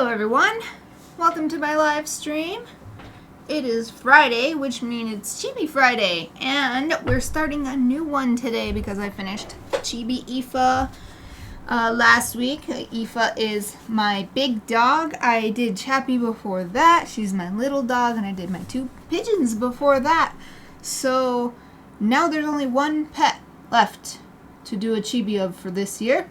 Hello everyone, welcome to my live stream. It is Friday, which means it's Chibi Friday, and we're starting a new one today because I finished Chibi Ifa last week. Ifa is my big dog. I did Chappie before that. She's my little dog, and I did my two pigeons before that. So now there's only one pet left to do a Chibi of for this year.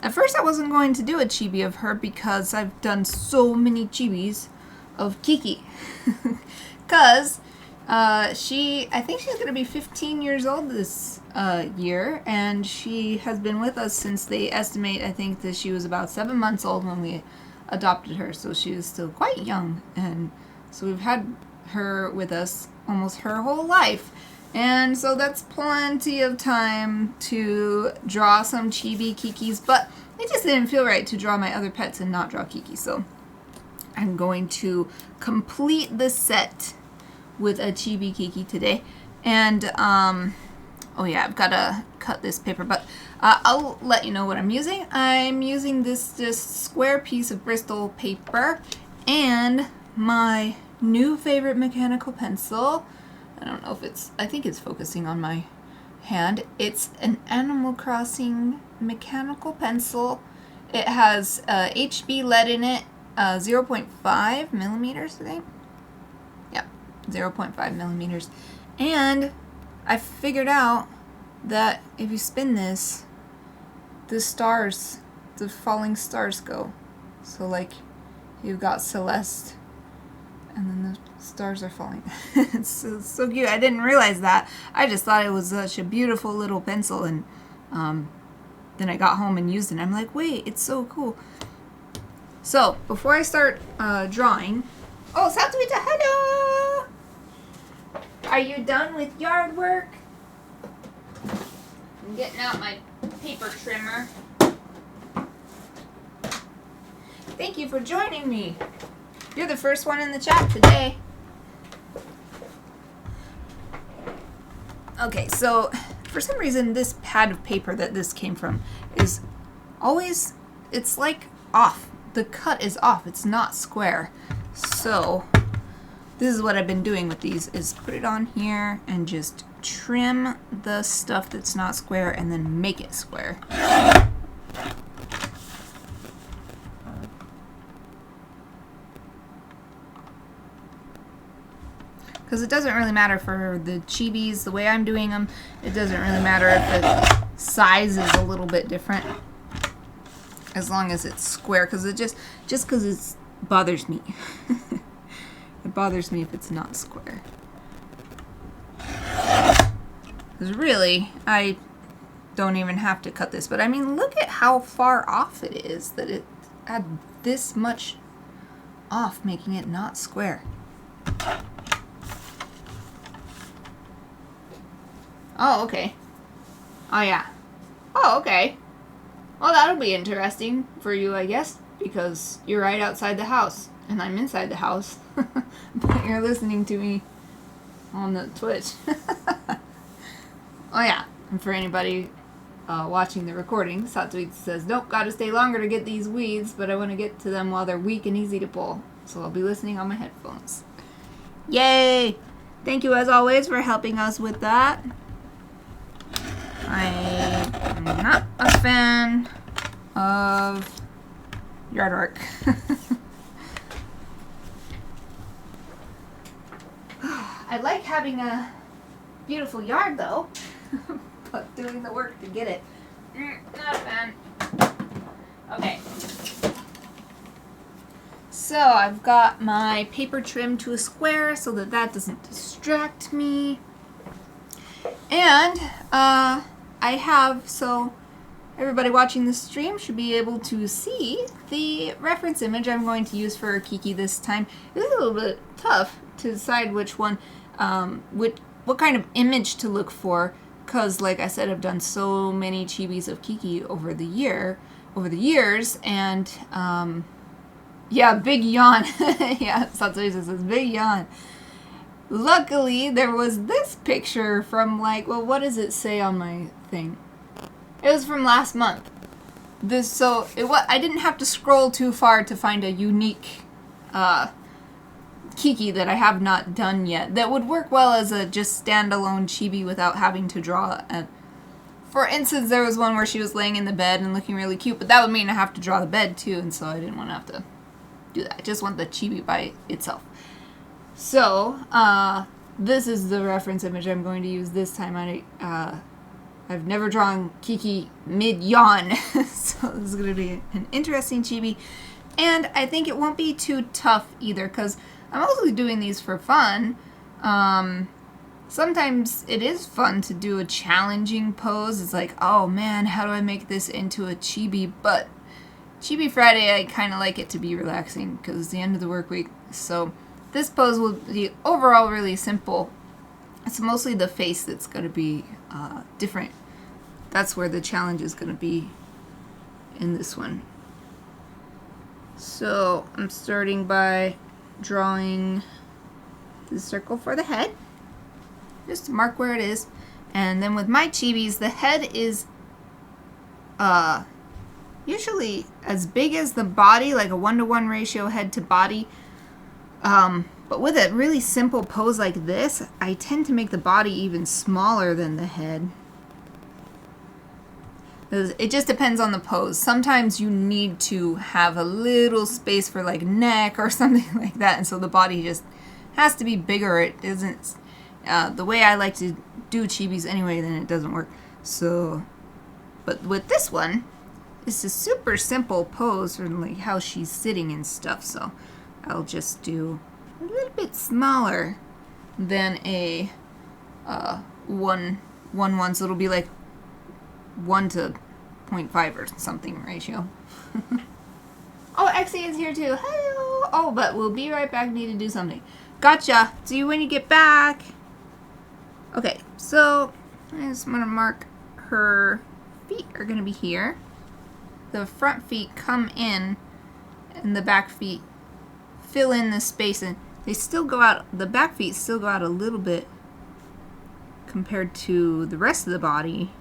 At first I wasn't going to do a chibi of her because I've done so many chibis of Kiki. Because, I think she's going to be 15 years old this year, and she has been with us since they estimate, I think, that she was about 7 months old when we adopted her, so she was still quite young, and so we've had her with us almost her whole life. And so that's plenty of time to draw some chibi Kikis, but it just didn't feel right to draw my other pets and not draw Kiki. So I'm going to complete the set with a chibi Kiki today. And, oh yeah, I've got to cut this paper, but I'll let you know what I'm using. I'm using this square piece of Bristol paper and my new favorite mechanical pencil. I don't know if I think it's focusing on my hand. It's an Animal Crossing mechanical pencil. It has HB lead in it, 0.5 millimeters, I think. Yeah, 0.5 millimeters. And I figured out that if you spin this, the falling stars go. So like, you've got Celeste, and then the stars are falling. It's so cute. I didn't realize that. I just thought it was such a beautiful little pencil, and then I got home and used it, and I'm like, wait, it's so cool. So, before I start drawing... Oh, Satuita, hello! Are you done with yard work? I'm getting out my paper trimmer. Thank you for joining me. You're the first one in the chat today. Okay, so for some reason this pad of paper that this came from is always, it's like off. The cut is off. It's not square. So this is what I've been doing with these, is put it on here and just trim the stuff that's not square and then make it square. Because it doesn't really matter for the chibis, the way I'm doing them. It doesn't really matter if the size is a little bit different, as long as it's square. Because it just because it bothers me. It bothers me if it's not square. Because really, I don't even have to cut this. But I mean, look at how far off it is, that it had this much off, making it not square. Oh, okay. Oh, yeah. Oh, okay. Well, that'll be interesting for you, I guess, because you're right outside the house, and I'm inside the house, but you're listening to me on the Twitch. Oh, yeah. And for anybody watching the recording, Satuit says, nope, gotta stay longer to get these weeds, but I want to get to them while they're weak and easy to pull, so I'll be listening on my headphones. Yay! Thank you, as always, for helping us with that. I'm not a fan of yard work. I like having a beautiful yard, though, but doing the work to get it, not a fan. Okay. So I've got my paper trimmed to a square so that doesn't distract me. And I have, so everybody watching the stream should be able to see the reference image I'm going to use for Kiki this time. It's a little bit tough to decide which one, what kind of image to look for, because like I said, I've done so many chibis of Kiki over the years, and yeah, big yawn. Yeah, Satsui says big yawn. Luckily, there was this picture from, like, well, what does it say on my thing? It was from last month. I didn't have to scroll too far to find a unique Kiki that I have not done yet that would work well as a just standalone chibi without having to draw a... For instance, there was one where she was laying in the bed and looking really cute, but that would mean I have to draw the bed too, and so I didn't want to have to do that. I just want the chibi by itself. So, this is the reference image I'm going to use this time. I've never drawn Kiki mid-yawn, so this is going to be an interesting chibi. And I think it won't be too tough either, because I'm mostly doing these for fun. Sometimes it is fun to do a challenging pose. It's like, oh man, how do I make this into a chibi? But Chibi Friday, I kind of like it to be relaxing because it's the end of the work week. So this pose will be overall really simple. It's mostly the face that's going to be different. That's where the challenge is going to be in this one. So I'm starting by drawing the circle for the head. Just to mark where it is. And then with my chibis, the head is usually as big as the body, like a 1-to-1 ratio head to body. But with a really simple pose like this, I tend to make the body even smaller than the head. It just depends on the pose. Sometimes you need to have a little space for like neck or something like that, and so the body just has to be bigger. It isn't the way I like to do chibis anyway, then it doesn't work. So, but with this one, it's a super simple pose for like how she's sitting and stuff. So I'll just do a little bit smaller than a 1-1, so it'll be like 1 to 0.5 or something ratio. Oh, Exie is here too. Hello. Oh, but we'll be right back. Need to do something. Gotcha. See you when you get back. Okay, so I just want to mark her feet are going to be here. The front feet come in, and the back feet fill in the space, and they still go out. The back feet still go out a little bit compared to the rest of the body.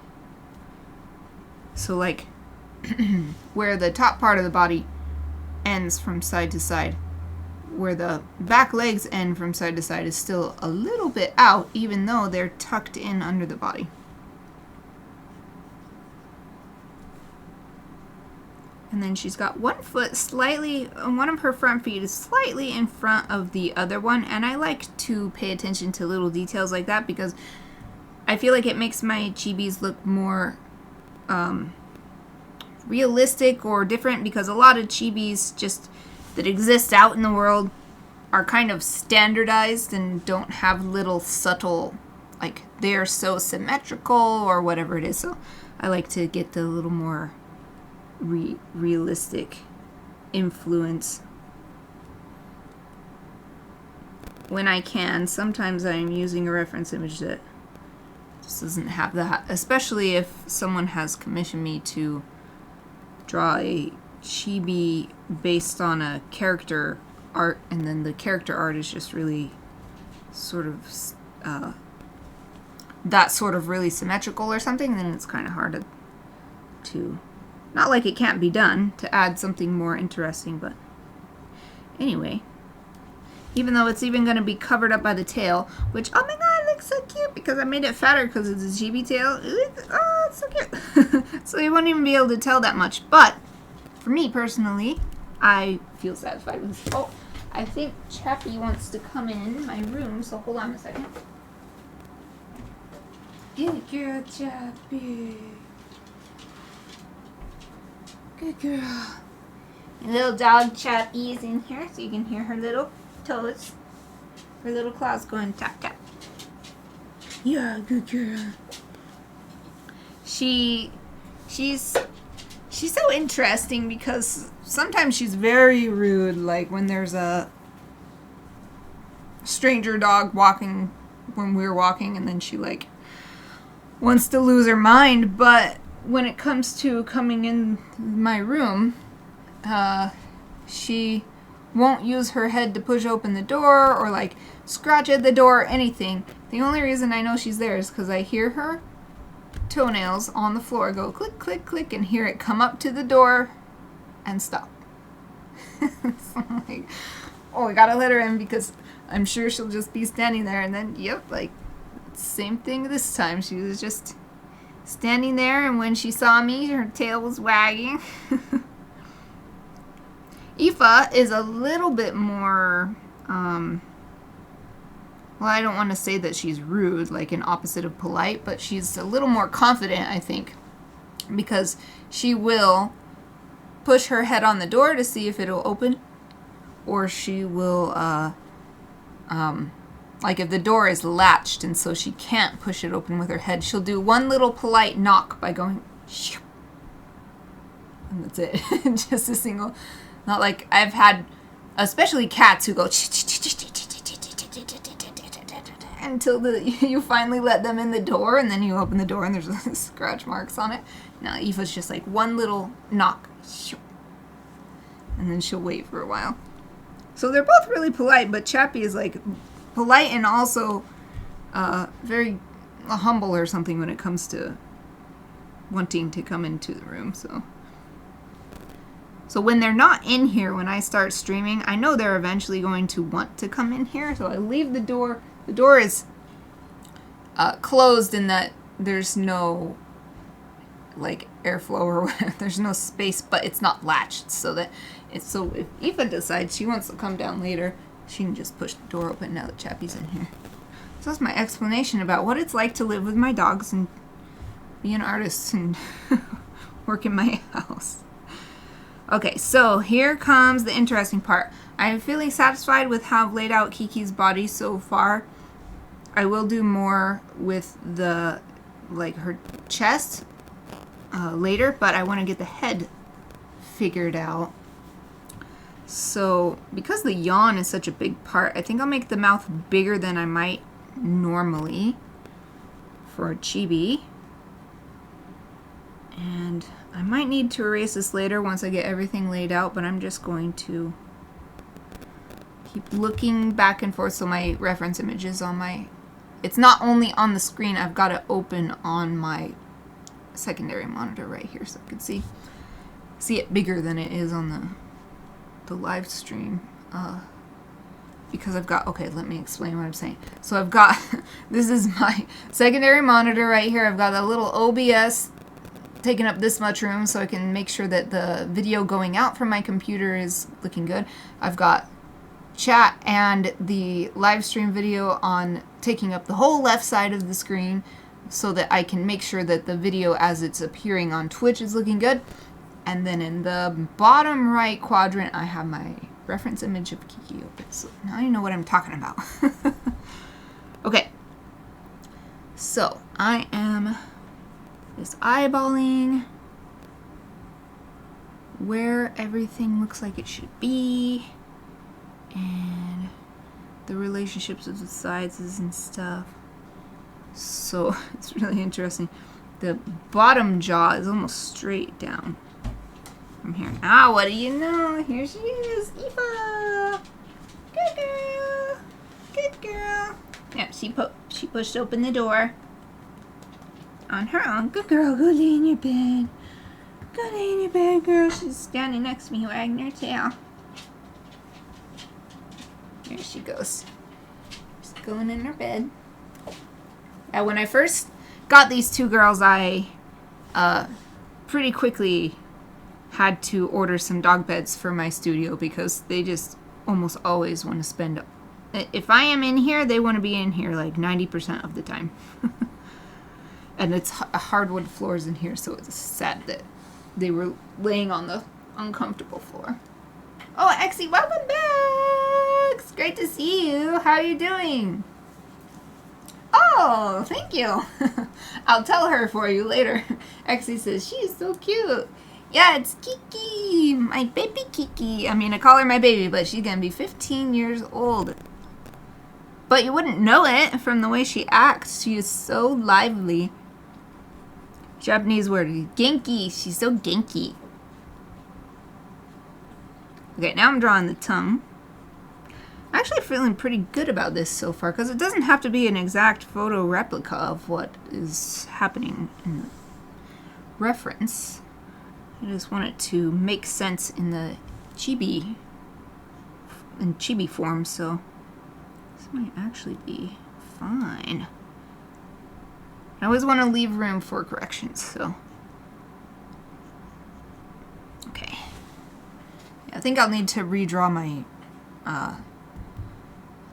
So like where the top part of the body ends from side to side, where the back legs end from side to side is still a little bit out, even though they're tucked in under the body. And then she's got one foot slightly, one of her front feet is slightly in front of the other one, and I like to pay attention to little details like that because I feel like it makes my chibis look more realistic or different, because a lot of chibis just that exist out in the world are kind of standardized and don't have little subtle, like they're so symmetrical or whatever it is. So I like to get the little more realistic influence when I can. Sometimes I'm using a reference image that just doesn't have that, especially if someone has commissioned me to draw a chibi based on a character art, and then the character art is just really sort of that sort of really symmetrical or something, then it's kind of hard to not like it can't be done to add something more interesting. But anyway, even though it's even going to be covered up by the tail, which, oh my god, it looks so cute because I made it fatter because it's a chibi tail. Oh, it's so cute. So you won't even be able to tell that much. But for me personally, I feel satisfied with this. Oh, I think Chappie wants to come in my room, so hold on a second. Good girl, Chappie. Good girl. Your little dog Chappie is in here, so you can hear her little toes. Her little claws going tap tap. Yeah, good girl. She's so interesting because sometimes she's very rude, like when there's a stranger dog walking when we're walking, and then she like wants to lose her mind. But when it comes to coming in my room, she won't use her head to push open the door or like scratch at the door or anything. The only reason I know she's there is because I hear her toenails on the floor go click, click, click, and hear it come up to the door and stop. So I'm like, oh, I gotta let her in because I'm sure she'll just be standing there. And then, yep, like, same thing this time. She was just standing there, and when she saw me, her tail was wagging. Aoife is a little bit more, well, I don't want to say that she's rude, like an opposite of polite, but she's a little more confident, I think, because she will push her head on the door to see if it'll open, or she will, like if the door is latched and so she can't push it open with her head, she'll do one little polite knock by going, shoo, and that's it. Just a single, not like I've had, especially cats who go until you finally let them in the door, and then you open the door and there's scratch marks on it. Now Aoife's just like one little knock, and then she'll wait for a while. So they're both really polite, but Chappie is like polite and also very humble or something when it comes to wanting to come into the room. So when they're not in here, when I start streaming, I know they're eventually going to want to come in here. So I leave the door. The door is closed in that there's no like airflow or whatever. There's no space, but it's not latched, so that it's, so if Aoife decides she wants to come down later, she can just push the door open now that Chappie's in here. So that's my explanation about what it's like to live with my dogs and be an artist and work in my house. Okay, so here comes the interesting part. I'm feeling satisfied with how I've laid out Kiki's body so far. I will do more with the, like, her chest later, but I want to get the head figured out. So, because the yawn is such a big part, I think I'll make the mouth bigger than I might normally for Chibi. And I might need to erase this later once I get everything laid out, but I'm just going to keep looking back and forth so my reference image is on my... It's not only on the screen, I've got it open on my secondary monitor right here so I can see it bigger than it is on the live stream. Because I've got... Okay, let me explain what I'm saying. So I've got... This is my secondary monitor right here. I've got a little OBS taking up this much room so I can make sure that the video going out from my computer is looking good. I've got chat and the live stream video on taking up the whole left side of the screen so that I can make sure that the video as it's appearing on Twitch is looking good. And then in the bottom right quadrant I have my reference image of Kiki open. So now you know what I'm talking about. Okay. So I am just eyeballing where everything looks like it should be and the relationships of the sizes and stuff. So it's really interesting. The bottom jaw is almost straight down from here. Ah, what do you know? Here she is, Aoife. Good girl. Good girl. Yeah, she pushed open the door on her own. Good girl, go lay in your bed. Go lay in your bed, girl. She's standing next to me, wagging her tail. Here she goes. She's going in her bed. Now, when I first got these two girls, I pretty quickly had to order some dog beds for my studio because they just almost always want to spend... If I am in here, they want to be in here like 90% of the time. And it's hardwood floors in here, so it's sad that they were laying on the uncomfortable floor. Oh, Exie, welcome back! It's great to see you. How are you doing? Oh, thank you. I'll tell her for you later. Exie says, she's so cute. Yeah, it's Kiki, my baby Kiki. I mean, I call her my baby, but she's gonna be 15 years old. But you wouldn't know it from the way she acts. She is so lively. Japanese word, genki. She's so genki. Okay, now I'm drawing the tongue. I'm actually feeling pretty good about this so far because it doesn't have to be an exact photo replica of what is happening in the reference. I just want it to make sense in the chibi form, so this might actually be fine. I always want to leave room for corrections, so okay. Yeah, I think I'll need to redraw my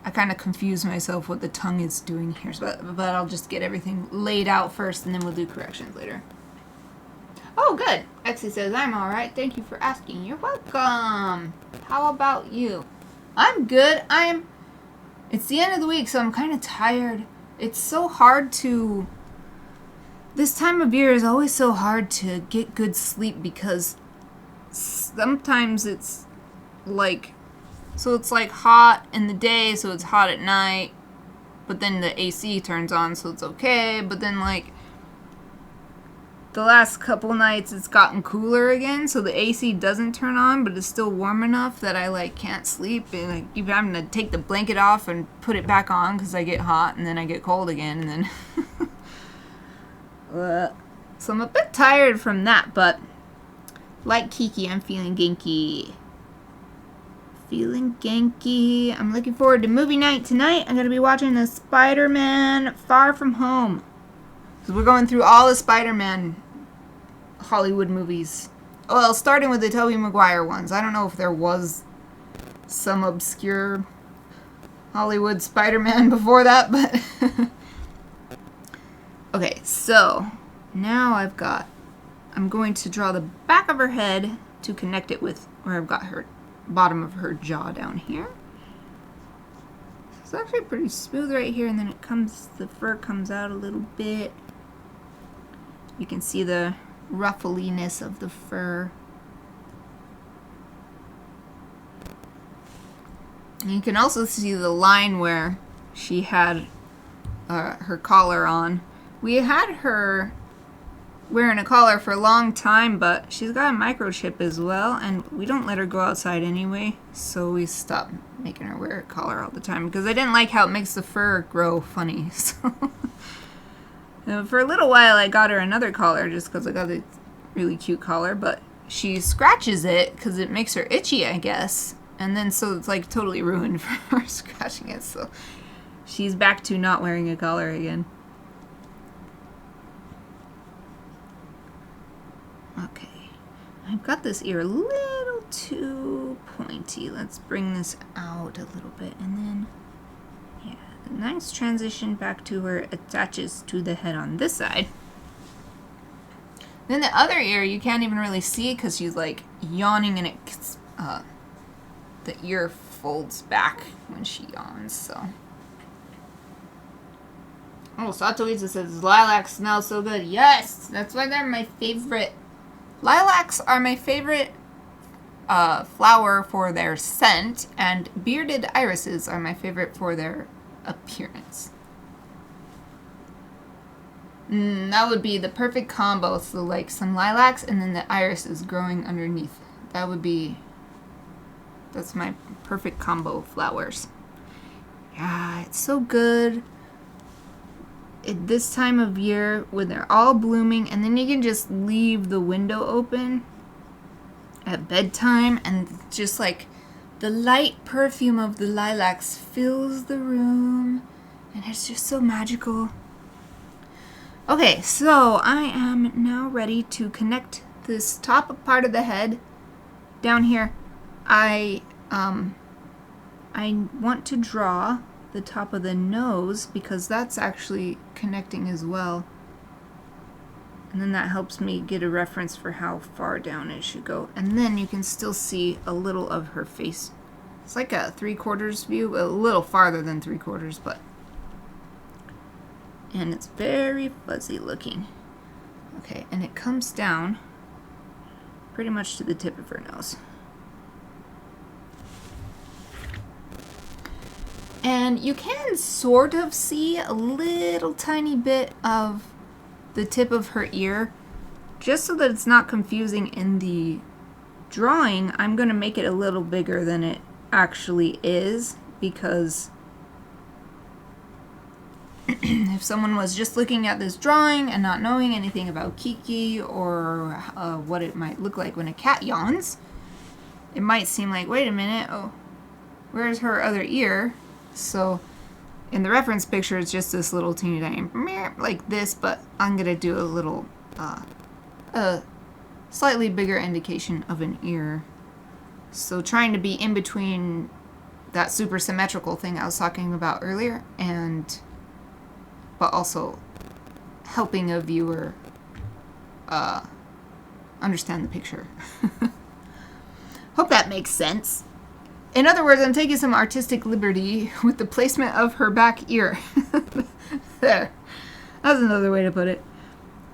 I kind of confuse myself what the tongue is doing here, but I'll just get everything laid out first and then we'll do corrections later. Oh, good. Exie says, I'm alright. Thank you for asking. You're welcome. How about you? I'm good. It's the end of the week, so I'm kind of tired. It's so hard to... This time of year is always so hard to get good sleep because sometimes it's like... So it's like hot in the day, so it's hot at night. But then the AC turns on, so it's okay. But then like... The last couple nights it's gotten cooler again, so the AC doesn't turn on, but it's still warm enough that I like can't sleep, and I keep having to take the blanket off and put it back on because I get hot and then I get cold again, and then so I'm a bit tired from that, but like Kiki, I'm feeling genki. Feeling genki. I'm looking forward to movie night tonight. I'm gonna be watching the Spider-Man Far From Home. So we're going through all the Spider-Man Hollywood movies. Well, starting with the Tobey Maguire ones. I don't know if there was some obscure Hollywood Spider-Man before that, but... Okay, so now I'm going to draw the back of her head to connect it with where I've got her bottom of her jaw down here. It's actually pretty smooth right here, and then the fur comes out a little bit. You can see the ruffliness of the fur. And you can also see the line where she had her collar on. We had her wearing a collar for a long time, but she's got a microchip as well, and we don't let her go outside anyway, so we stopped making her wear a collar all the time because I didn't like how it makes the fur grow funny. So for a little while I got her another collar just because I got a really cute collar, but she scratches it because it makes her itchy, I guess, and then so it's like totally ruined for her scratching it, so she's back to not wearing a collar again. Okay, I've got this ear a little too pointy. Let's bring this out a little bit, and then, yeah, a nice transition back to where it attaches to the head on this side. Then the other ear, you can't even really see because she's like yawning, and the ear folds back when she yawns, so. Oh, Satoiza says, lilacs smell so good. Yes, that's why they're my favorite. Lilacs are my favorite flower for their scent, and bearded irises are my favorite for their appearance. That would be the perfect combo, so like some lilacs and then the irises growing underneath. That's my perfect combo of flowers. Yeah, it's so good at this time of year when they're all blooming, and then you can just leave the window open at bedtime, and just like the light perfume of the lilacs fills the room, and it's just so magical. Okay, so I am now ready to connect this top part of the head down here. I want to draw the top of the nose because that's actually connecting as well, and then that helps me get a reference for how far down it should go, and then you can still see a little of her face. It's like a 3/4 view, a little farther than 3/4, but, and it's very fuzzy looking. Okay, and it comes down pretty much to the tip of her nose. And you can sort of see a little tiny bit of the tip of her ear. Just so that it's not confusing in the drawing, I'm going to make it a little bigger than it actually is, because if someone was just looking at this drawing and not knowing anything about Kiki or what it might look like when a cat yawns, it might seem like, wait a minute, oh, where's her other ear? So in the reference picture, it's just this little teeny tiny like this, but I'm going to do a little, a slightly bigger indication of an ear. So trying to be in between that super symmetrical thing I was talking about earlier, but also helping a viewer understand the picture. Hope that makes sense. In other words, I'm taking some artistic liberty with the placement of her back ear. There. That's another way to put it.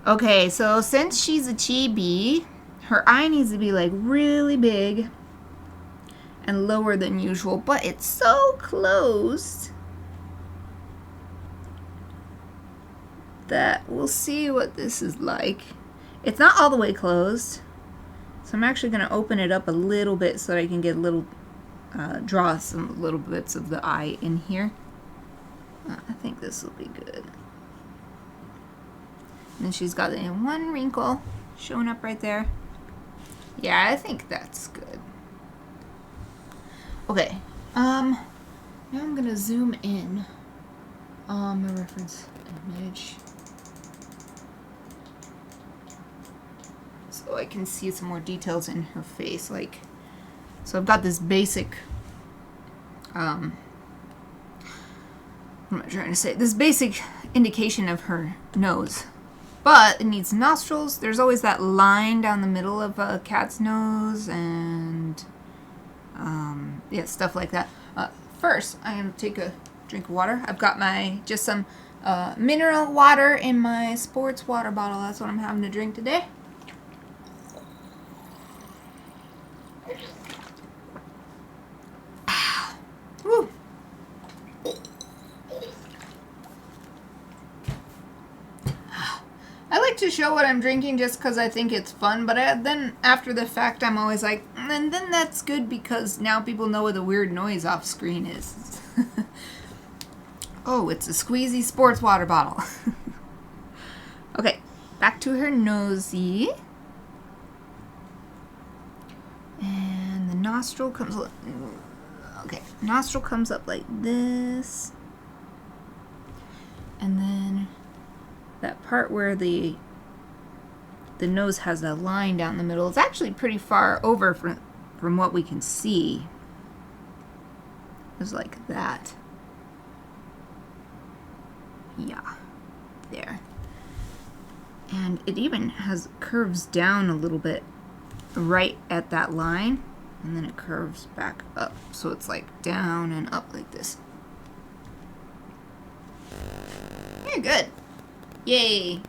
Okay, so since she's a chibi, her eye needs to be like really big and lower than usual, but it's so closed that we'll see what this is like. It's not all the way closed, so I'm actually going to open it up a little bit so that I can get a little, draw some little bits of the eye in here. I think this will be good. And then she's got one wrinkle showing up right there. Yeah, I think that's good. Okay, now I'm gonna zoom in on my reference image so I can see some more details in her face. Like, so I've got this basic, what am I trying to say? This basic indication of her nose. But it needs nostrils. There's always that line down the middle of a cat's nose and yeah, stuff like that. First, I'm going to take a drink of water. I've got just some mineral water in my sports water bottle. That's what I'm having to drink today. Woo. I like to show what I'm drinking just because I think it's fun, but then after the fact I'm always like, and then that's good because now people know what the weird noise off screen is. Oh, it's a squeezy sports water bottle. Okay, back to her nosy. And the nostril comes, okay, nostril comes up like this. And then that part where the nose has a line down the middle is actually pretty far over from what we can see. It's like that. Yeah, there. And it even has curves down a little bit right at that line, and then it curves back up. So it's like down and up like this. You're good. Yay!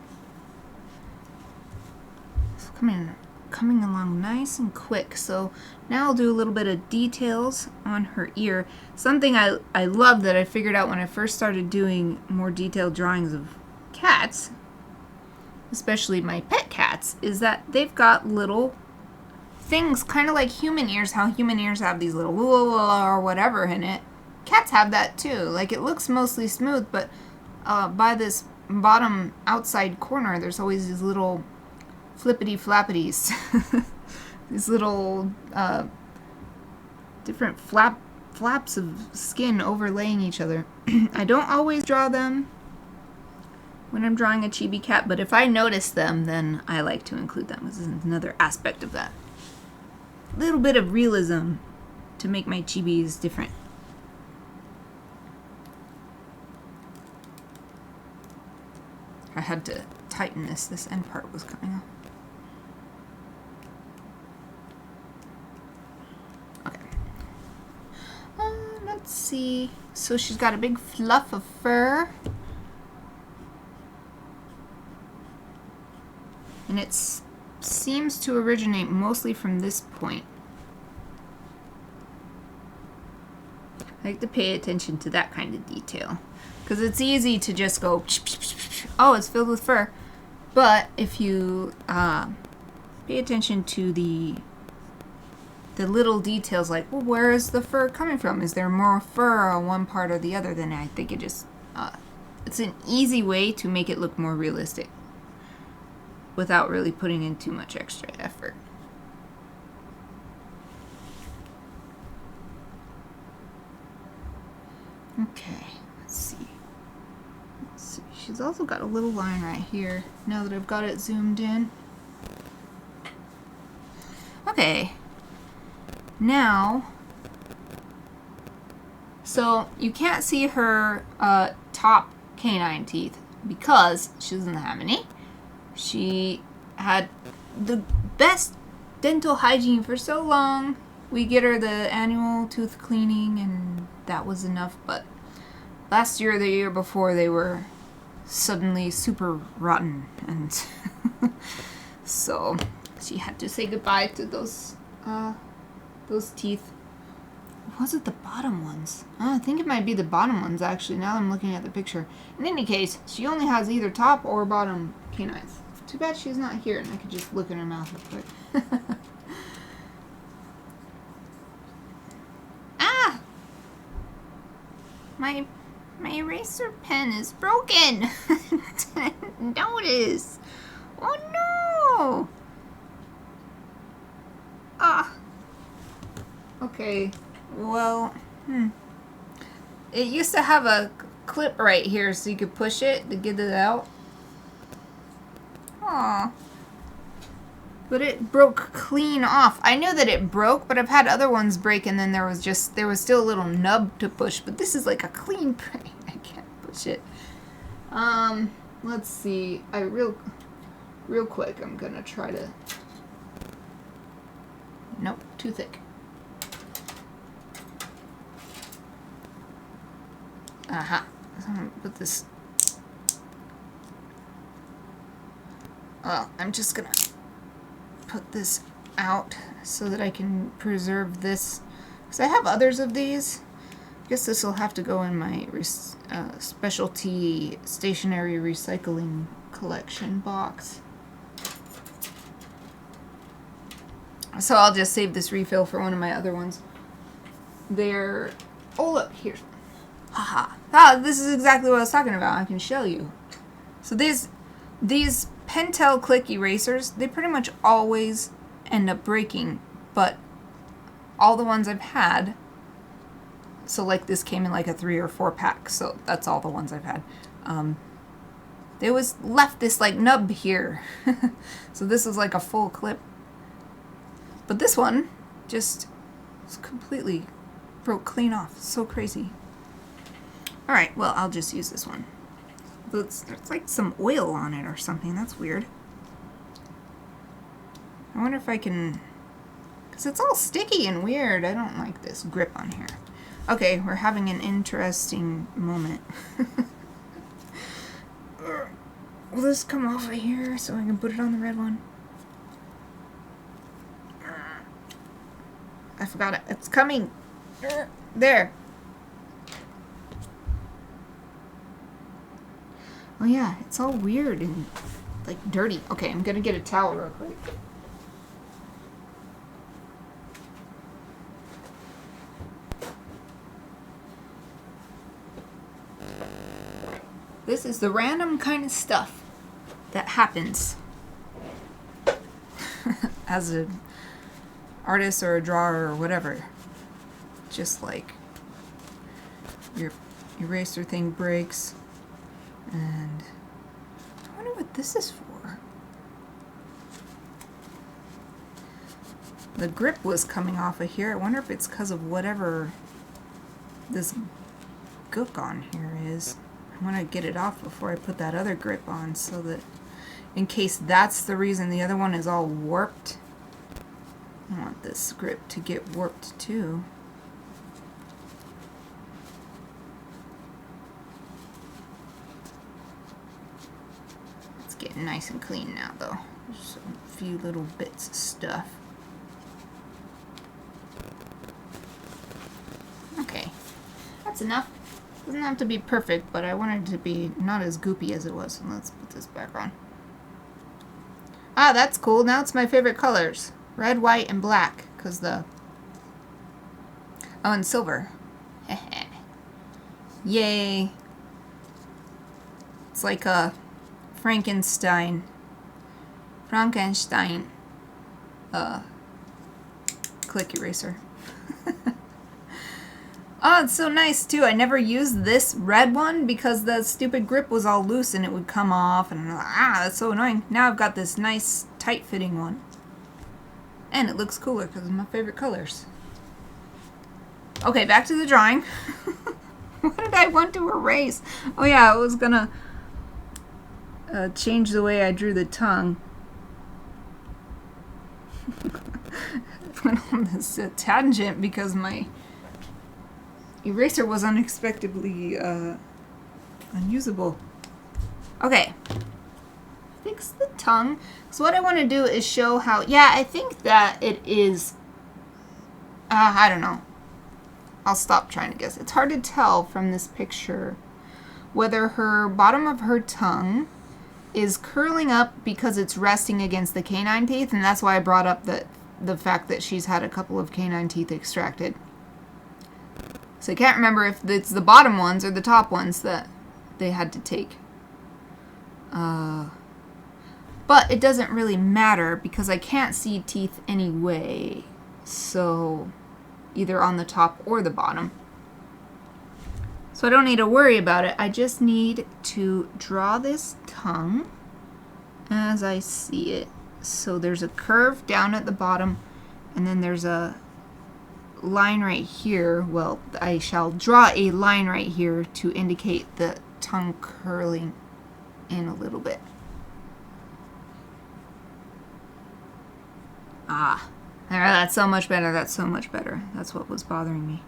It's coming along nice and quick. So now I'll do a little bit of details on her ear. Something I love that I figured out when I first started doing more detailed drawings of cats, especially my pet cats, is that they've got little things kind of like human ears, how human ears have these little or whatever in it. Cats have that too. Like, it looks mostly smooth, but by this bottom outside corner there's always these little flippity flappities. These little different flaps of skin overlaying each other. I don't always draw them when I'm drawing a chibi cat, but if I notice them, then I like to include them. This is another aspect of that. A little bit of realism to make my chibis different. I had to tighten this. This end part was coming off. Okay. Let's see. So she's got a big fluff of fur. And it seems to originate mostly from this point. I like to pay attention to that kind of detail. Because it's easy to just go, oh, it's filled with fur. But if you pay attention to the the little details like, well, where is the fur coming from? Is there more fur on one part or the other? Then I think it just, it's an easy way to make it look more realistic without really putting in too much extra effort. Okay, let's see. She's also got a little line right here, now that I've got it zoomed in. Okay, now, so you can't see her top canine teeth because she doesn't have any. She had the best dental hygiene for so long. We get her the annual tooth cleaning and that was enough, but last year or the year before they were suddenly super rotten, and so she had to say goodbye to those teeth. Was it the bottom ones? I think it might be the bottom ones actually, now that I'm looking at the picture. In any case, she only has either top or bottom canines. Too bad she's not here and I could just look in her mouth real quick. Ah! My eraser pen is broken. Didn't notice. Oh no! Ah. Okay. Well, it used to have a clip right here so you could push it to get it out. Aw. But it broke clean off. I knew that it broke, but I've had other ones break and then there was still a little nub to push, but this is like a clean break. I can't push it. Let's see. Real quick, I'm gonna try to... Nope, too thick. Aha. So I'm gonna put this... Well, I'm just gonna put this out so that I can preserve this. Because I have others of these. I guess this will have to go in my specialty stationery recycling collection box. So I'll just save this refill for one of my other ones. They're... Oh, look, here's one. Haha. Ah, this is exactly what I was talking about. I can show you. So these Pentel click erasers, they pretty much always end up breaking, but all the ones I've had, so like this came in like a 3 or 4 pack, so that's all the ones I've had. They was left this like nub here. So this is like a full clip. But this one just completely broke clean off. So crazy. Alright, well, I'll just use this one. There's like some oil on it or something. That's weird. I wonder if I can... Because it's all sticky and weird. I don't like this grip on here. Okay, we're having an interesting moment. Will this come off of here so I can put it on the red one? I forgot it. It's coming. There. Oh yeah, it's all weird and like dirty. Okay, I'm gonna get a towel real quick. This is the random kind of stuff that happens as an artist or a drawer or whatever. Just like your eraser thing breaks. And I wonder what this is for. The grip was coming off of here. I wonder if it's because of whatever this gook on here is. I want to get it off before I put that other grip on so that in case that's the reason the other one is all warped. I want this grip to get warped too. Getting nice and clean now though. Just a few little bits of stuff. Okay, that's enough. Doesn't have to be perfect, but I want it to be not as goopy as it was. So let's put this back on. Ah, that's cool. Now it's my favorite colors. Red, white, and black. Because the Oh, and silver. Yay. It's like a Frankenstein click eraser. Oh, it's so nice too. I never used this red one because the stupid grip was all loose and it would come off, and that's so annoying. Now I've got this nice tight fitting one. And it looks cooler because it's my favorite colors. Okay, back to the drawing. What did I want to erase? Oh yeah, I was gonna change the way I drew the tongue. Went on this tangent because my eraser was unexpectedly unusable. Okay. Fix the tongue. So what I want to do is show how, yeah, I think that it is, I don't know. I'll stop trying to guess. It's hard to tell from this picture whether her bottom of her tongue is curling up because it's resting against the canine teeth, and that's why I brought up the fact that she's had a couple of canine teeth extracted. So I can't remember if it's the bottom ones or the top ones that they had to take. But it doesn't really matter because I can't see teeth anyway. So either on the top or the bottom. So I don't need to worry about it. I just need to draw this tongue as I see it. So there's a curve down at the bottom, and then there's a line right here. Well, I shall draw a line right here to indicate the tongue curling in a little bit. Ah, that's so much better. That's so much better. That's what was bothering me.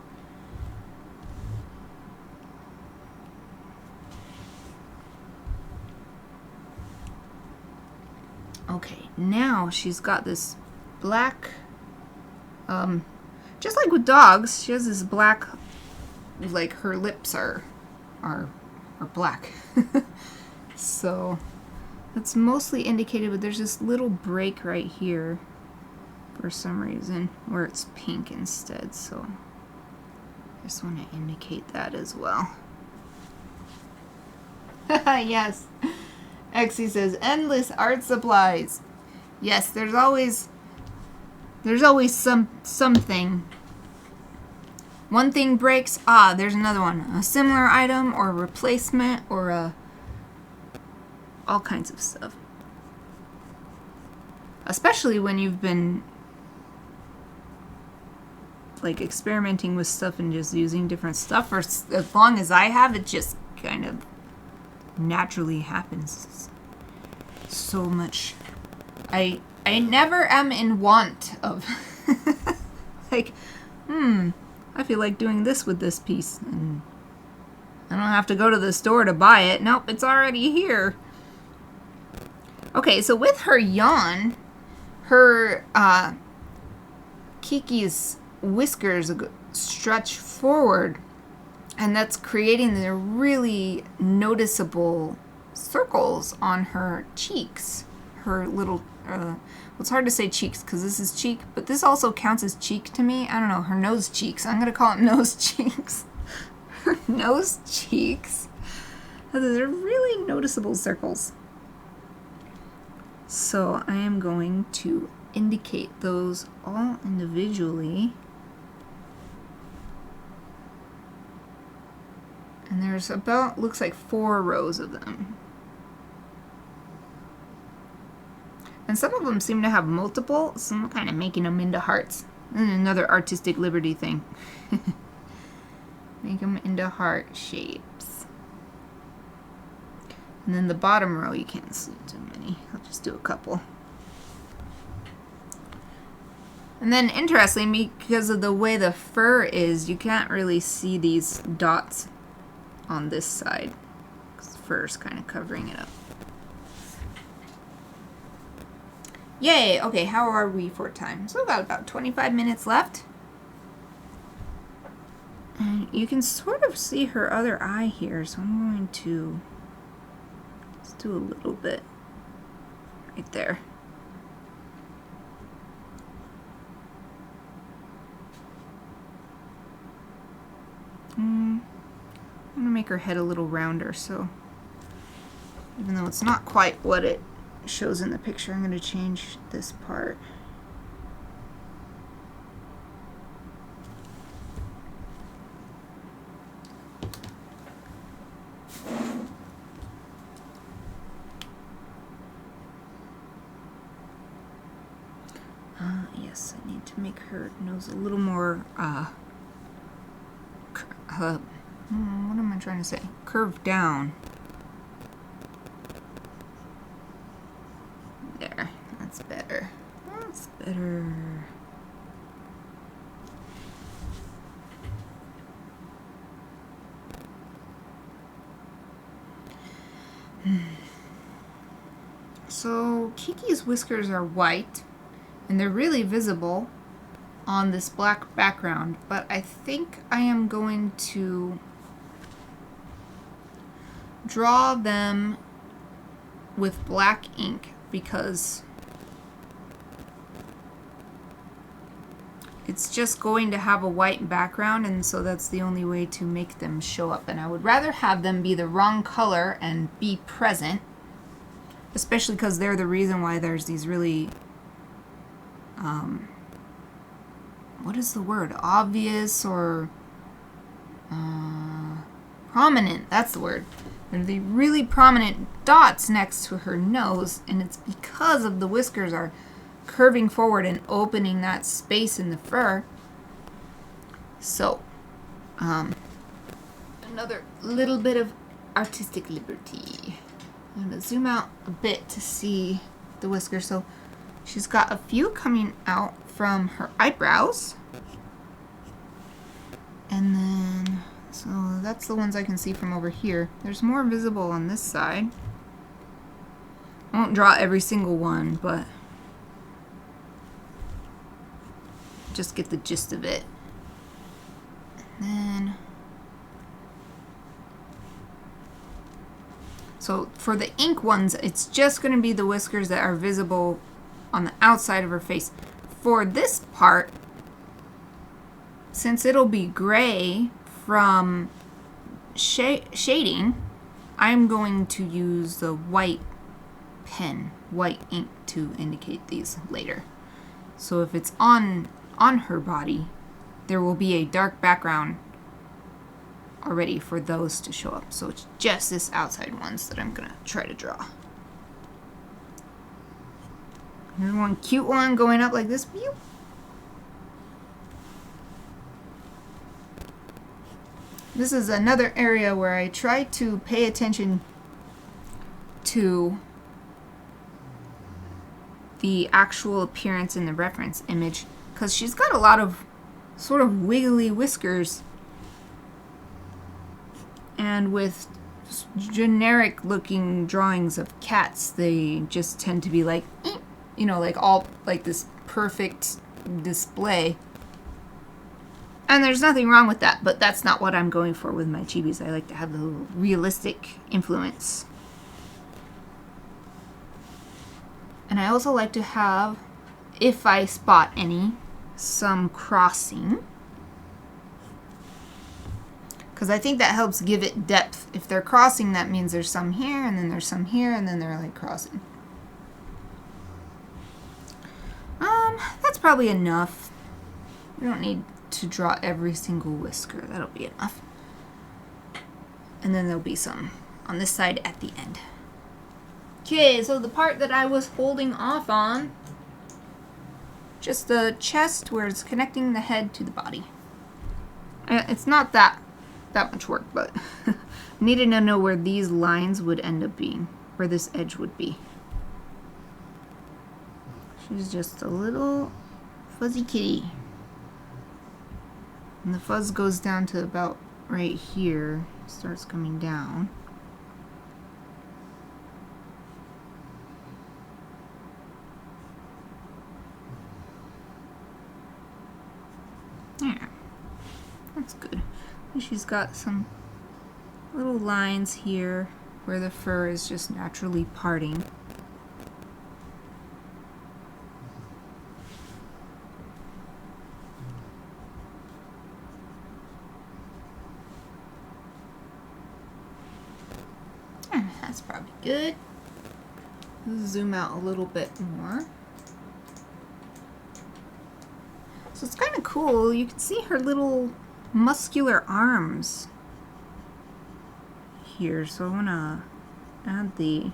Okay, now she's got this black, just like with dogs, she has this black, like her lips are black. So that's mostly indicated, but there's this little break right here for some reason where it's pink instead. So I just want to indicate that as well. Yes. Exie says, endless art supplies. Yes, there's always something. One thing breaks, there's another one. A similar item or a replacement or all kinds of stuff. Especially when you've been like experimenting with stuff and just using different stuff for as long as I have, it just kind of naturally happens. So much. I never am in want of like, I feel like doing this with this piece, and I don't have to go to the store to buy it. Nope, it's already here. Okay, so with her yawn, her Kiki's whiskers stretch forward, and that's creating the really noticeable circles on her cheeks. Her little, it's hard to say cheeks because this is cheek, but this also counts as cheek to me. I don't know, her nose cheeks. I'm going to call it nose cheeks. Her nose cheeks. They're really noticeable circles. So I am going to indicate those all individually. And there's about, looks like 4 rows of them. And some of them seem to have multiple, so I'm kind of making them into hearts. And another artistic liberty thing. Make them into heart shapes. And then the bottom row, you can't see too many. I'll just do a couple. And then interestingly, because of the way the fur is, you can't really see these dots on this side, because the fur is kind of covering it up. Yay! Okay, how are we for time? So we've got about 25 minutes left. And you can sort of see her other eye here, so I'm going to just do a little bit right there. I'm gonna make her head a little rounder, so even though it's not quite what it shows in the picture, I'm gonna change this part. Yes, I need to make her nose a little more, what am I trying to say? Curved down. There, that's better. That's better. So Kiki's whiskers are white, and they're really visible on this black background, but I think I am going to draw them with black ink because it's just going to have a white background, and so that's the only way to make them show up. And I would rather have them be the wrong color and be present, especially because they're the reason why there's these really what is the word? Obvious or prominent, that's the word. They're the really prominent dots next to her nose, and it's because of the whiskers are curving forward and opening that space in the fur. So, another little bit of artistic liberty. I'm going to zoom out a bit to see the whiskers. So, she's got a few coming out from her eyebrows. And then, so that's the ones I can see from over here. There's more visible on this side. I won't draw every single one, but just get the gist of it. And then, so for the ink ones, it's just going to be the whiskers that are visible on the outside of her face. For this part, since it'll be gray from shading, I'm going to use the white pen, white ink, to indicate these later. So if it's on her body, there will be a dark background already for those to show up. So it's just this outside ones that I'm gonna try to draw. Here's one cute one going up like this. Pew. This is another area where I try to pay attention to the actual appearance in the reference image, because she's got a lot of sort of wiggly whiskers, and with generic looking drawings of cats, they just tend to be like, you know, like all like this perfect display. And there's nothing wrong with that, but that's not what I'm going for with my chibis. I like to have a little realistic influence. And I also like to have, if I spot any, some crossing. Because I think that helps give it depth. If they're crossing, that means there's some here, and then there's some here, and then they're like crossing. That's probably enough. We don't need to draw every single whisker. That'll be enough. And then there'll be some on this side at the end. Okay, so the part that I was holding off on, just the chest where it's connecting the head to the body. It's not that much work, but I needed to know where these lines would end up being, where this edge would be. She's just a little fuzzy kitty. And the fuzz goes down to about right here, starts coming down. Yeah, that's good. And she's got some little lines here where the fur is just naturally parting. That's probably good. Zoom out a little bit more. So it's kind of cool. You can see her little muscular arms here. So I want to add the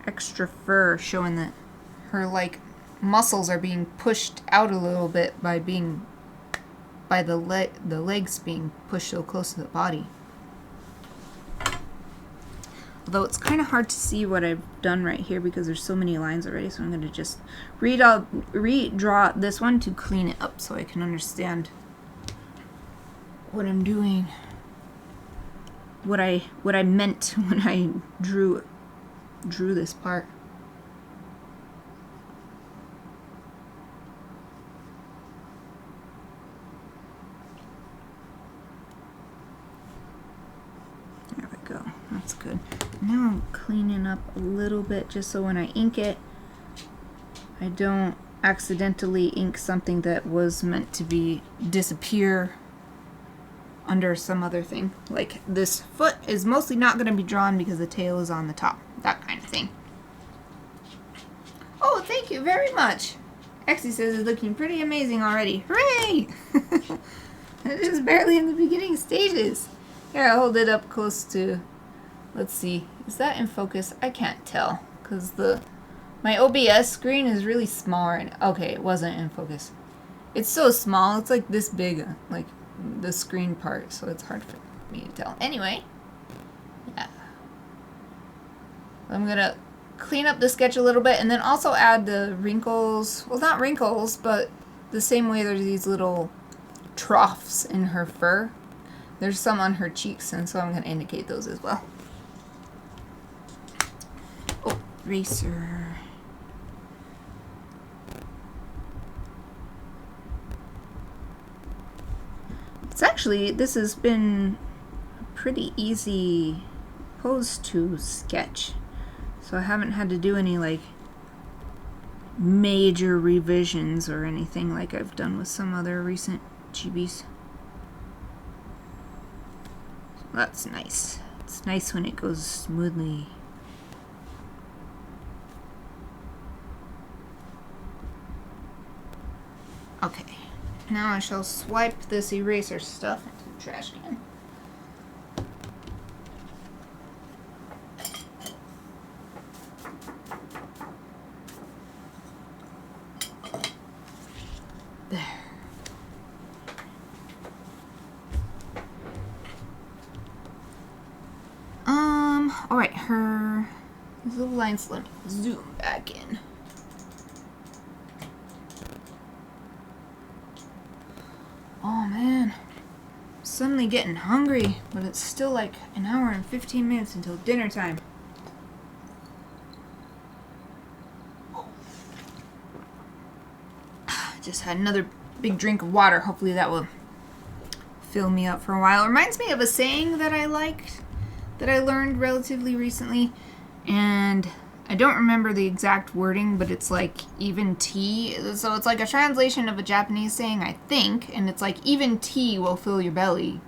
extra fur showing that her like muscles are being pushed out a little bit by the legs being pushed so close to the body. Although it's kind of hard to see what I've done right here because there's so many lines already, so I'm going to just redraw this one to clean it up so I can understand what I'm doing. What I meant when I drew this part. There we go. That's good. Now I'm cleaning up a little bit just so when I ink it, I don't accidentally ink something that was meant to disappear under some other thing. Like this foot is mostly not going to be drawn because the tail is on the top. That kind of thing. Oh, thank you very much. Exie says it's looking pretty amazing already. Hooray! It's just barely in the beginning stages. Here, I'll hold it up close to... Let's see. Is that in focus? I can't tell because my OBS screen is really small. And okay, it wasn't in focus. It's so small. It's like this big, like the screen part, so it's hard for me to tell. Anyway, yeah. I'm gonna clean up the sketch a little bit and then also add the wrinkles. Well, not wrinkles, but the same way there's these little troughs in her fur. There's some on her cheeks, and so I'm gonna indicate those as well. Oh, eraser. It's actually, this has been a pretty easy pose to sketch. So I haven't had to do any like major revisions or anything like I've done with some other recent chibis. So that's nice. It's nice when it goes smoothly. Okay. Now I shall swipe this eraser stuff into the trash can. There. Alright, these little lines, let me zoom back in. Oh man, I'm suddenly getting hungry, but it's still like an hour and 15 minutes until dinner time. Just had another big drink of water. Hopefully that will fill me up for a while. It reminds me of a saying that I liked, that I learned relatively recently, and I don't remember the exact wording, but it's like even tea. So it's like a translation of a Japanese saying, I think, and it's like even tea will fill your belly.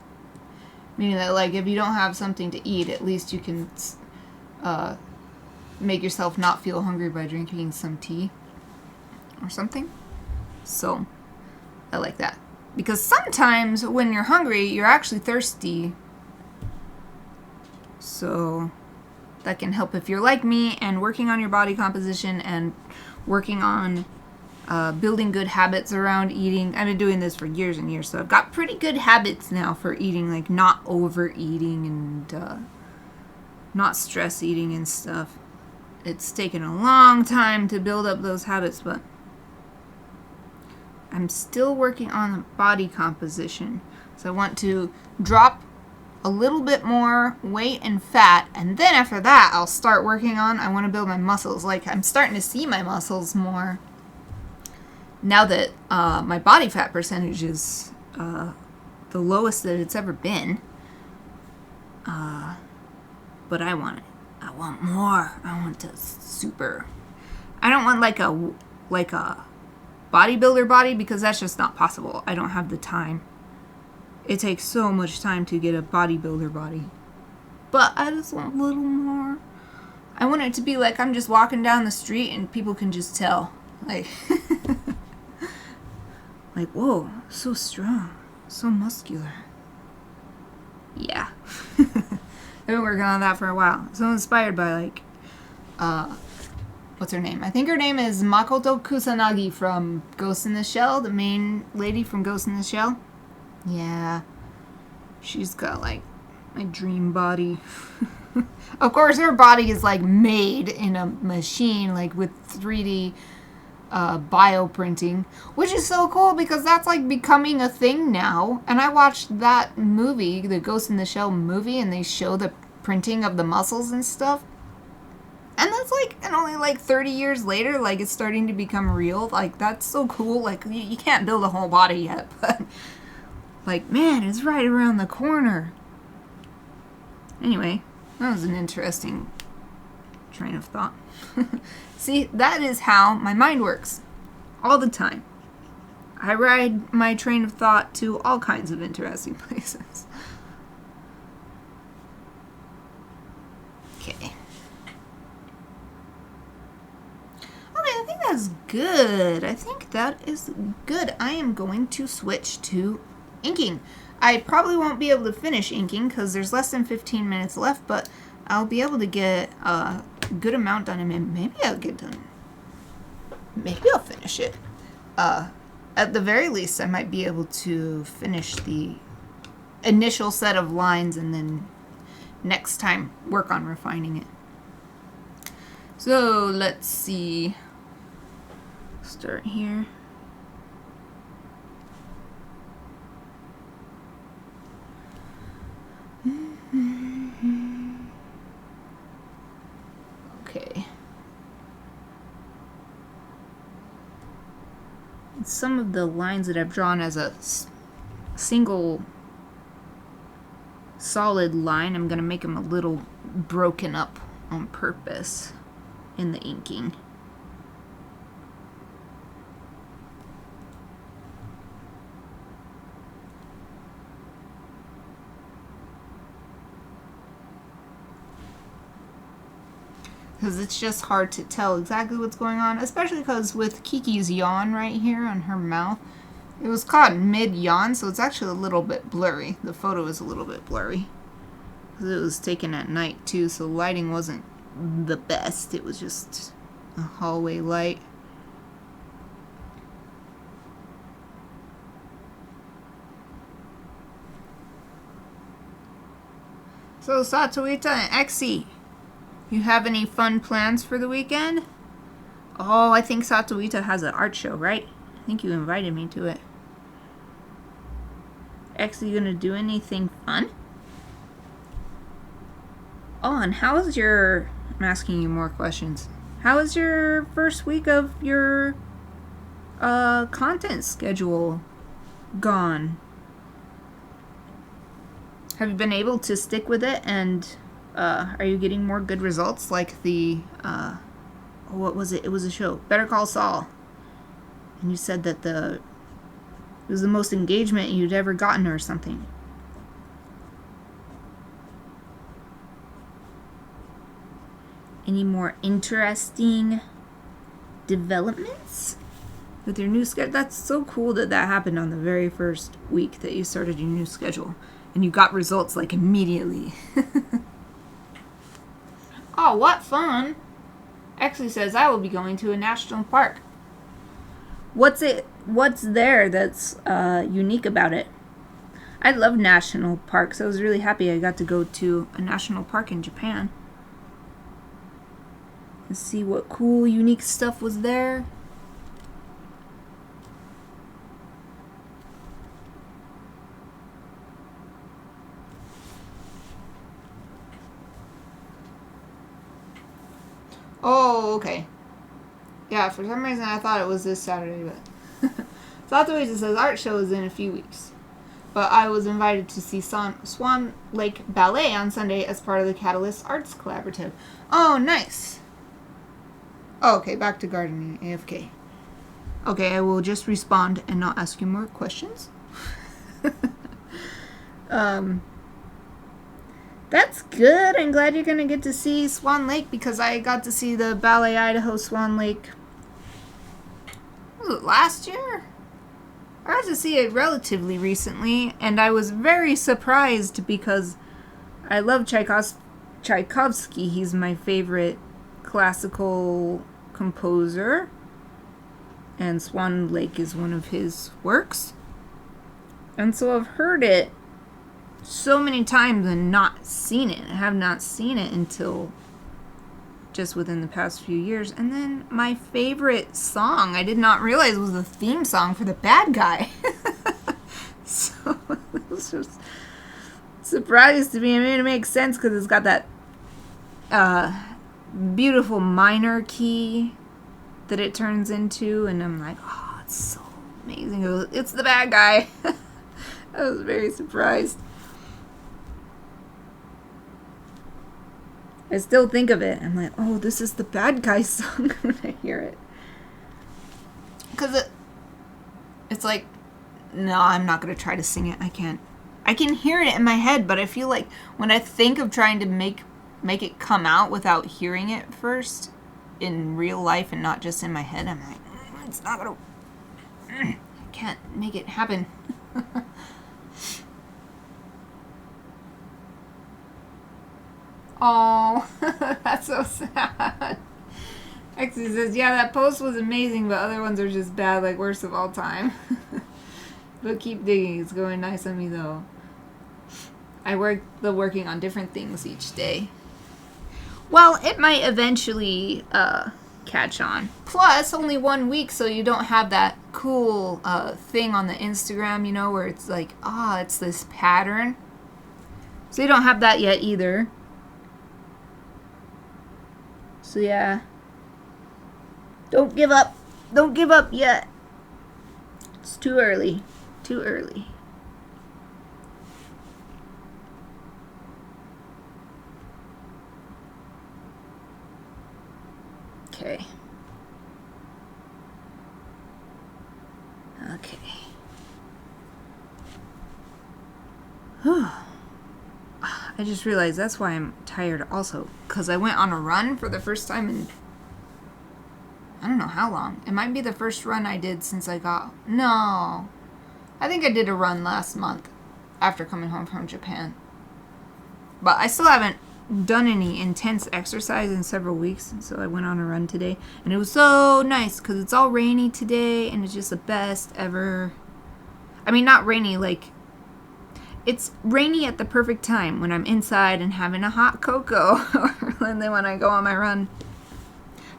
Meaning that like if you don't have something to eat, at least you can make yourself not feel hungry by drinking some tea or something. So I like that. Because sometimes when you're hungry, you're actually thirsty. So that can help if you're like me and working on your body composition and working on building good habits around eating. I've been doing this for years and years, so I've got pretty good habits now for eating, like not overeating and not stress eating and stuff. It's taken a long time to build up those habits, but I'm still working on the body composition. So I want to drop a little bit more weight and fat, and then after that I'll start working on, I want to build my muscles. Like I'm starting to see my muscles more now that my body fat percentage is the lowest that it's ever been. But I want it. I want more. I want to I don't want like a bodybuilder body, because that's just not possible. I don't have the time. It takes so much time to get a bodybuilder body. but I just want a little more. I want it to be like I'm just walking down the street and people can just tell. Like, like, whoa, so strong, so muscular. Yeah. I've been working on that for a while. So inspired by, like, what's her name? I think her name is Makoto Kusanagi from Ghost in the Shell, the main lady from Ghost in the Shell. Yeah. She's got, like, my dream body. Of course, her body is, like, made in a machine, like, with 3D bioprinting, which is so cool because that's, like, becoming a thing now. And I watched that movie, the Ghost in the Shell movie, and they show the printing of the muscles and stuff. And that's, like, and only, like, 30 years later, like, it's starting to become real. Like, that's so cool. Like, you can't build a whole body yet, but, like, man, it's right around the corner. Anyway, that was an interesting train of thought. See, that is how my mind works. All the time. I ride my train of thought to all kinds of interesting places. Okay. I think that's good. I think that is good. I am going to switch to inking. I probably won't be able to finish inking because there's less than 15 minutes left, but I'll be able to get a good amount done, and maybe I'll get done. Maybe I'll finish it. At the very least, I might be able to finish the initial set of lines and then next time work on refining it. So let's see. Start here. Okay. Some of the lines that I've drawn as a single solid line, I'm going to make them a little broken up on purpose in the inking. Because it's just hard to tell exactly what's going on, especially because with Kiki's yawn right here on her mouth, it was caught mid-yawn, so it's actually a little bit blurry. The photo is a little bit blurry. Because it was taken at night, too, so lighting wasn't the best. It was just a hallway light. So, Satoita and Exie, you have any fun plans for the weekend? Oh, I think Satoita has an art show, right? I think you invited me to it. X, are you gonna do anything fun? Oh, and how is your... I'm asking you more questions. How is your first week of your content schedule gone? Have you been able to stick with it, and are you getting more good results like the, what was it? It was a show, Better Call Saul. And you said that it was the most engagement you'd ever gotten or something. Any more interesting developments with your new schedule? That's so cool that that happened on the very first week that you started your new schedule. And you got results like immediately. Oh, what fun! Exie says, I will be going to a national park. What's there that's unique about it? I love national parks. I was really happy I got to go to a national park in Japan. And see what cool, unique stuff was there. Oh, okay. Yeah, for some reason I thought it was this Saturday, but... Satoisa says art show is in a few weeks. But I was invited to see Swan Lake Ballet on Sunday as part of the Catalyst Arts Collaborative. Oh, nice. Oh, okay, back to gardening, AFK. Okay, I will just respond and not ask you more questions. That's good. I'm glad you're going to get to see Swan Lake because I got to see the Ballet Idaho Swan Lake. Was it last year? I got to see it relatively recently, and I was very surprised because I love Tchaikovsky. He's my favorite classical composer, and Swan Lake is one of his works. And so I've heard it so many times and not seen it. I have not seen it until just within the past few years. And then my favorite song, I did not realize was the theme song for The Bad Guy. So it was just surprised to me. I mean, it makes sense because it's got that beautiful minor key that it turns into. And I'm like, oh, it's so amazing. It's The Bad Guy. I was very surprised. I still think of it. I'm like, oh, this is the Bad Guy song when I hear it. Because it's like, no, I'm not going to try to sing it. I can't. I can hear it in my head, but I feel like when I think of trying to make it come out without hearing it first in real life and not just in my head, I'm like, it's not going to, I can't make it happen. Oh, that's so sad. Exie says, yeah, that post was amazing, but other ones are just bad, like worst of all time. But keep digging. It's going nice on me, though. I working on different things each day. Well, it might eventually catch on. Plus, only 1 week, so you don't have that cool thing on the Instagram, you know, where it's like, it's this pattern. So you don't have that yet either. So yeah, don't give up. Don't give up yet. It's too early. Too early. Okay. Okay. Whew. I just realized that's why I'm tired also. Because I went on a run for the first time in I don't know how long. It might be the first run I did since I got... No. I think I did a run last month after coming home from Japan. But I still haven't done any intense exercise in several weeks. So I went on a run today. And it was so nice because it's all rainy today. And it's just the best ever. I mean, not rainy like... It's rainy at the perfect time when I'm inside and having a hot cocoa. And then when I go on my run.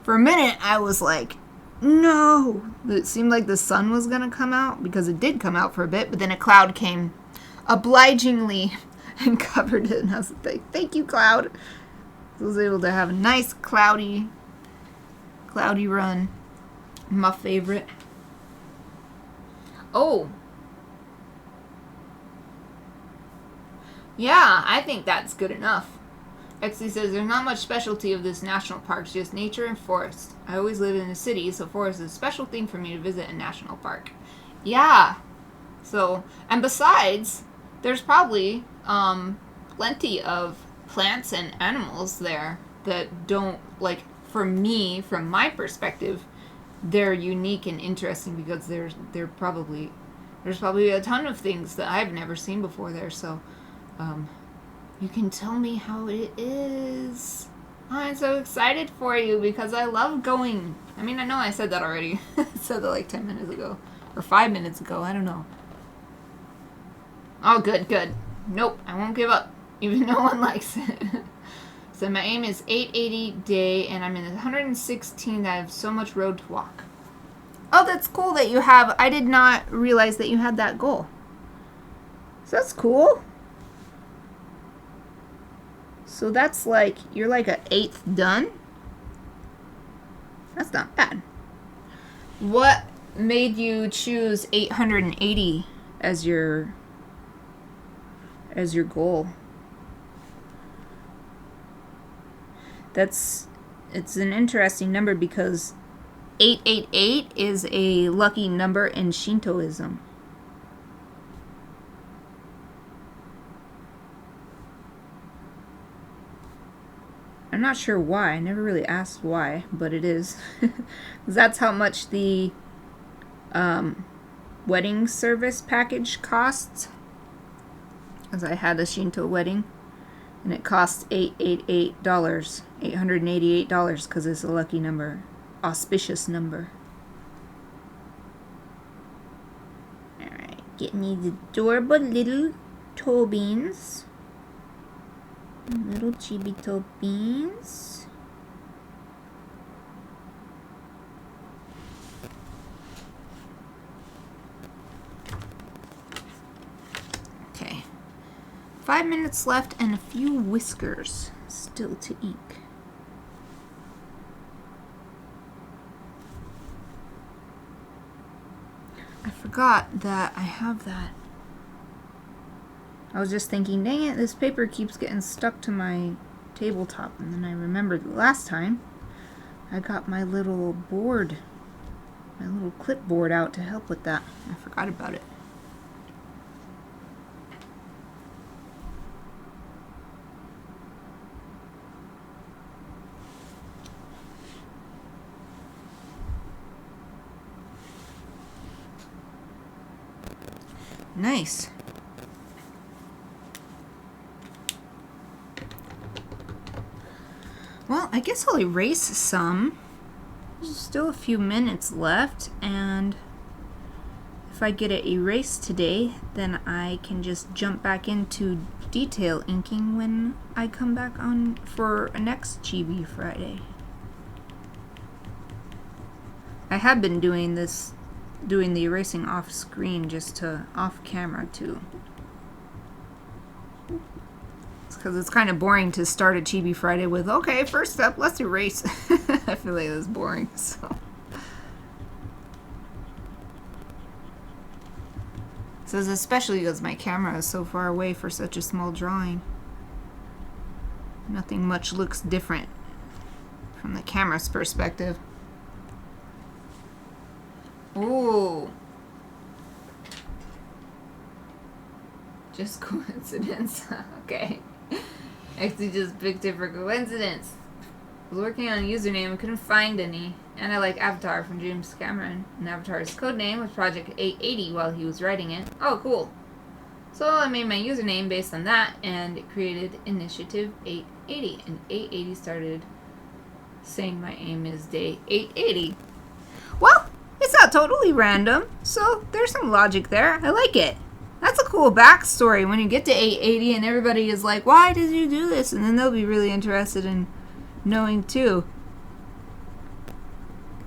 For a minute, I was like, no. It seemed like the sun was going to come out because it did come out for a bit. But then a cloud came obligingly and covered it. And I was like, thank you, cloud. I was able to have a nice cloudy run. My favorite. Oh. Yeah, I think that's good enough. Exley says, there's not much specialty of this national park, just nature and forest. I always live in a city, so forest is a special thing for me to visit a national park. Yeah. So, and besides, there's probably plenty of plants and animals there that don't, like, for me, from my perspective, they're unique and interesting because there's probably a ton of things that I've never seen before there, so... you can tell me how it is. I'm so excited for you because I love going. I mean, I know I said that already. I said that like 10 minutes ago. Or 5 minutes ago. I don't know. Oh, good, good. Nope, I won't give up. Even no one likes it. So my aim is 880 day, and I'm in the 116th. I have so much road to walk. Oh, that's cool that you have. I did not realize that you had that goal. So that's cool. So that's like, you're like an 8th done? That's not bad. What made you choose 880 as your goal? It's an interesting number because 888 is a lucky number in Shintoism. I'm not sure why. I never really asked why, but it is. That's how much the wedding service package costs. As I had a Shinto wedding, and it costs $888, because it's a lucky number, auspicious number. Alright, getting these adorable little toe beans. Little chibi toe beans. Okay. 5 minutes left and a few whiskers still to ink. I forgot that I have that. I was just thinking, dang it, this paper keeps getting stuck to my tabletop. And then I remembered the last time I got my little board, my little clipboard out to help with that. I forgot about it. Nice. Well, I guess I'll erase some. There's still a few minutes left, and if I get it erased today, then I can just jump back into detail inking when I come back on for a next Chibi Friday. I have been doing the erasing off screen, just to off camera too. It's because it's kind of boring to start a Chibi Friday with, okay, first up, let's erase. I feel like that's boring, so. So especially because my camera is so far away for such a small drawing. Nothing much looks different from the camera's perspective. Ooh. Just coincidence. Okay. Actually just picked it for coincidence. I was working on a username and couldn't find any. And I like Avatar from James Cameron. And Avatar's codename was Project 880 while he was writing it. Oh, cool. So I made my username based on that, and it created Initiative 880. And 880 started saying my aim is day 880. Well, it's not totally random, so there's some logic there. I like it. That's a cool backstory when you get to 880 and everybody is like, why did you do this? And then they'll be really interested in knowing too.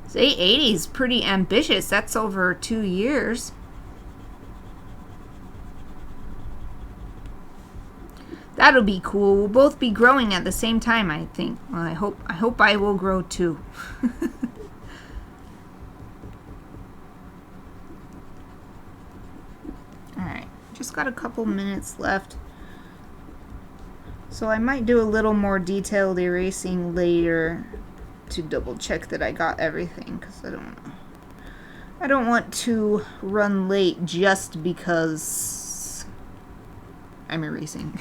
So 880 is pretty ambitious. That's over 2 years. That'll be cool. We'll both be growing at the same time, I think. Well, I hope I will grow too. Alright, just got a couple minutes left. So I might do a little more detailed erasing later to double check that I got everything, because I don't want to run late just because I'm erasing.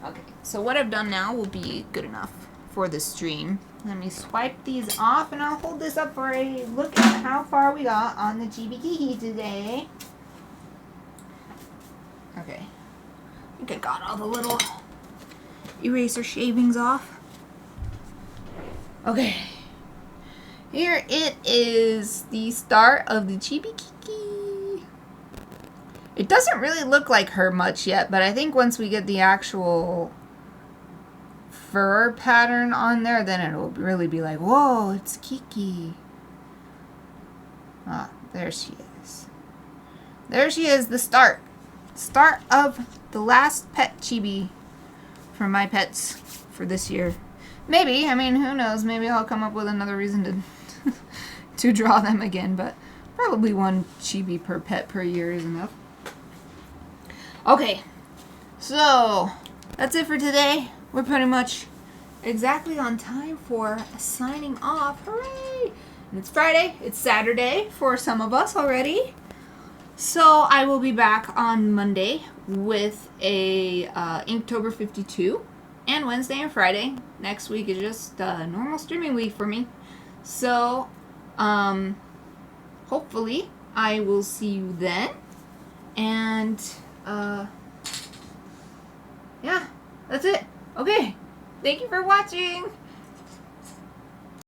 Okay, so what I've done now will be good enough for the stream. Let me swipe these off, and I'll hold this up for a look at how far we got on the Chibi Kiki today. Okay. I think I got all the little eraser shavings off. Okay. Here it is, the start of the Chibi Kiki. It doesn't really look like her much yet, but I think once we get the actual fur pattern on there, then it'll really be like, whoa, it's Kiki. Ah, there she is. There she is, the start. Start of the last pet chibi for my pets for this year. Maybe, I mean, who knows, maybe I'll come up with another reason to to draw them again, but probably one chibi per pet per year is enough. Okay, so that's it for today. We're pretty much exactly on time for signing off. Hooray! And it's Friday. It's Saturday for some of us already. So I will be back on Monday with a Inktober 52. and Wednesday and Friday. Next week is just a normal streaming week for me. So, hopefully I will see you then. And, yeah, that's it. Okay, thank you for watching.